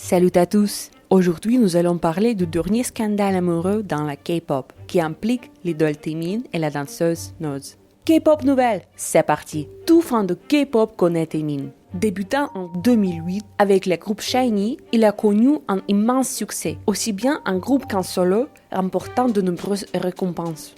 Salut à tous! Aujourd'hui, nous allons parler du dernier scandale amoureux dans la K-pop qui implique l'idole Taemin et la danseuse Noz. K-pop nouvelle, c'est parti! Tout fan de K-pop connaît Taemin. Débutant en 2008 avec le groupe SHINee, il a connu un immense succès, aussi bien en groupe qu'en solo, remportant de nombreuses récompenses.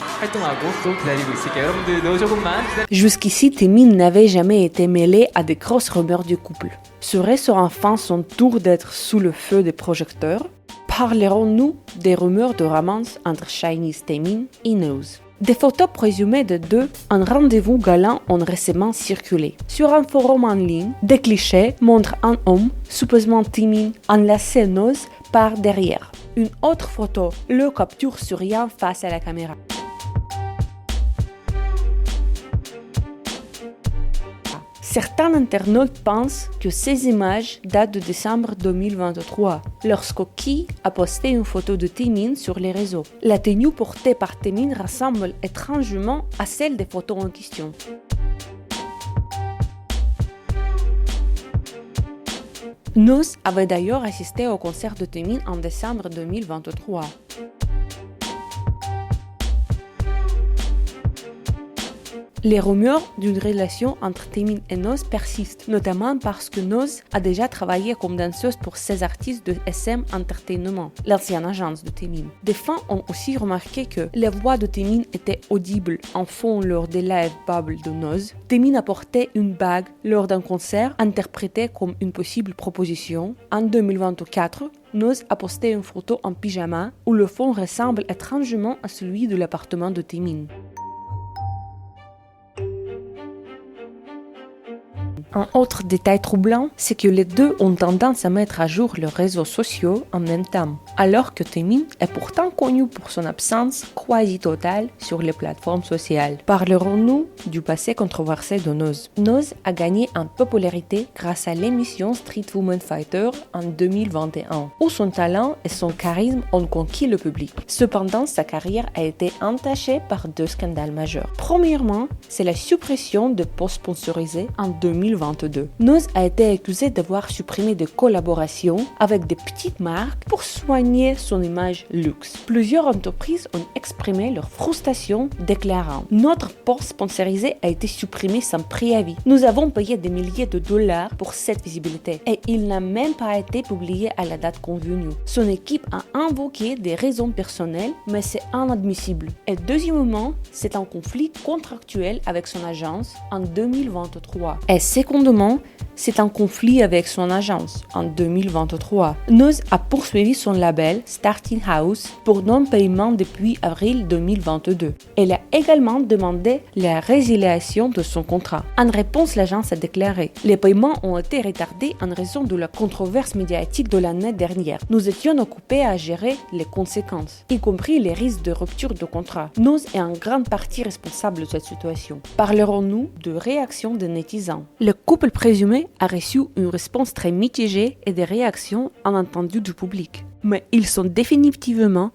Jusqu'ici, Taemin n'avait jamais été mêlé à des grosses rumeurs du couple. Serait-ce enfin son tour d'être sous le feu des projecteurs? Parlerons-nous des rumeurs de romance entre SHINee's Taemin et Noz? Des photos présumées de deux en rendez-vous galant ont récemment circulé. Sur un forum en ligne, des clichés montrent un homme, supposément Taemin, enlacé Noz par derrière. Une autre photo le capture souriant face à la caméra. Certains internautes pensent que ces images datent de décembre 2023, lorsque Key a posté une photo de Taemin sur les réseaux. La tenue portée par Taemin ressemble étrangement à celle des photos en question. Noz avait d'ailleurs assisté au concert de Taemin en décembre 2023. Les rumeurs d'une relation entre Taemin et Noz persistent, notamment parce que Noz a déjà travaillé comme danseuse pour 16 artistes de SM Entertainment, l'ancienne agence de Taemin. Des fans ont aussi remarqué que les voix de Taemin étaient audibles en fond lors des live bubbles de Noz. Taemin a porté une bague lors d'un concert interprété comme une possible proposition. En 2024, Noz a posté une photo en pyjama où le fond ressemble étrangement à celui de l'appartement de Taemin. Un autre détail troublant, c'est que les deux ont tendance à mettre à jour leurs réseaux sociaux en même temps, alors que Taemin est pourtant connu pour son absence quasi totale sur les plateformes sociales. Parlerons-nous du passé controversé de Noz? Noz a gagné en popularité grâce à l'émission Street Woman Fighter en 2021, où son talent et son charisme ont conquis le public. Cependant, sa carrière a été entachée par deux scandales majeurs. Premièrement, c'est la suppression de posts sponsorisés en 2022. Noz a été accusé d'avoir supprimé des collaborations avec des petites marques pour soigner son image luxe. Plusieurs entreprises ont exprimé leur frustration, déclarant « Notre post sponsorisé a été supprimé sans préavis. Nous avons payé des milliers de dollars pour cette visibilité et il n'a même pas été publié à la date convenue. » Son équipe a invoqué des raisons personnelles, mais c'est inadmissible. Et deuxièmement, c'est un conflit contractuel avec son agence en 2023. Et secondement, c'est un conflit avec son agence en 2023. Noz a poursuivi son label Starting House pour non-paiement depuis avril 2022. Elle a également demandé la résiliation de son contrat. En réponse, l'agence a déclaré « Les paiements ont été retardés en raison de la controverse médiatique de l'année dernière. Nous étions occupés à gérer les conséquences, y compris les risques de rupture de contrat. Noz est en grande partie responsable de cette situation. » Parlerons-nous de réaction des netizens? Le couple présumé a reçu une réponse très mitigée et des réactions inattendues du public. Mais ils sont définitivement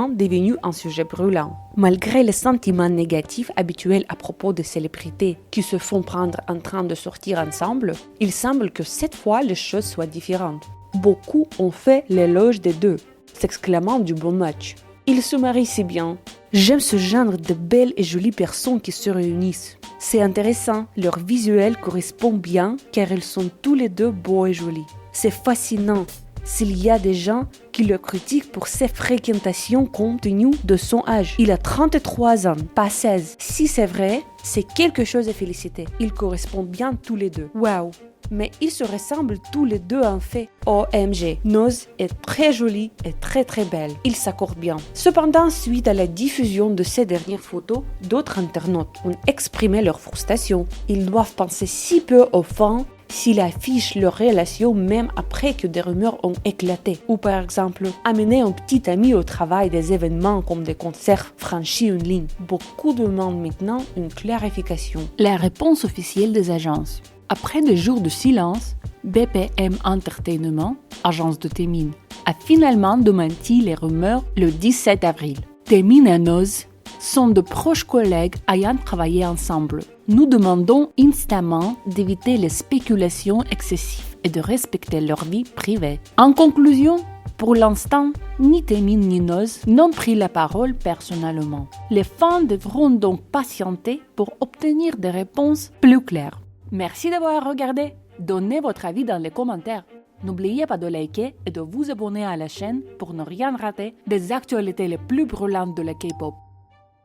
devenus un sujet brûlant. Malgré les sentiments négatifs habituels à propos des célébrités qui se font prendre en train de sortir ensemble, il semble que cette fois les choses soient différentes. Beaucoup ont fait l'éloge des deux, s'exclamant du bon match. Ils se marient si bien. J'aime ce genre de belles et jolies personnes qui se réunissent. C'est intéressant, leur visuel correspond bien car ils sont tous les deux beaux et jolis. C'est fascinant s'il y a des gens qui le critiquent pour ses fréquentations compte tenu de son âge. Il a 33 ans, pas 16. Si c'est vrai, c'est quelque chose à féliciter. Ils correspondent bien tous les deux. Waouh! Mais ils se ressemblent tous les deux en fait. OMG, Noz est très jolie et très belle. Ils s'accordent bien. Cependant, suite à la diffusion de ces dernières photos, d'autres internautes ont exprimé leur frustration. Ils doivent penser si peu aux fans s'ils affichent leur relation même après que des rumeurs ont éclaté. Ou par exemple, amener un petit ami au travail des événements comme des concerts franchis en ligne. Beaucoup demandent maintenant une clarification. La réponse officielle des agences. Après des jours de silence, BPM Entertainment, agence de Taemin, a finalement démenti les rumeurs le 17 avril. Taemin et Noz sont de proches collègues ayant travaillé ensemble. Nous demandons instamment d'éviter les spéculations excessives et de respecter leur vie privée. En conclusion, pour l'instant, ni Taemin ni Noz n'ont pris la parole personnellement. Les fans devront donc patienter pour obtenir des réponses plus claires. Merci d'avoir regardé. Donnez votre avis dans les commentaires. N'oubliez pas de liker et de vous abonner à la chaîne pour ne rien rater des actualités les plus brûlantes de la K-pop.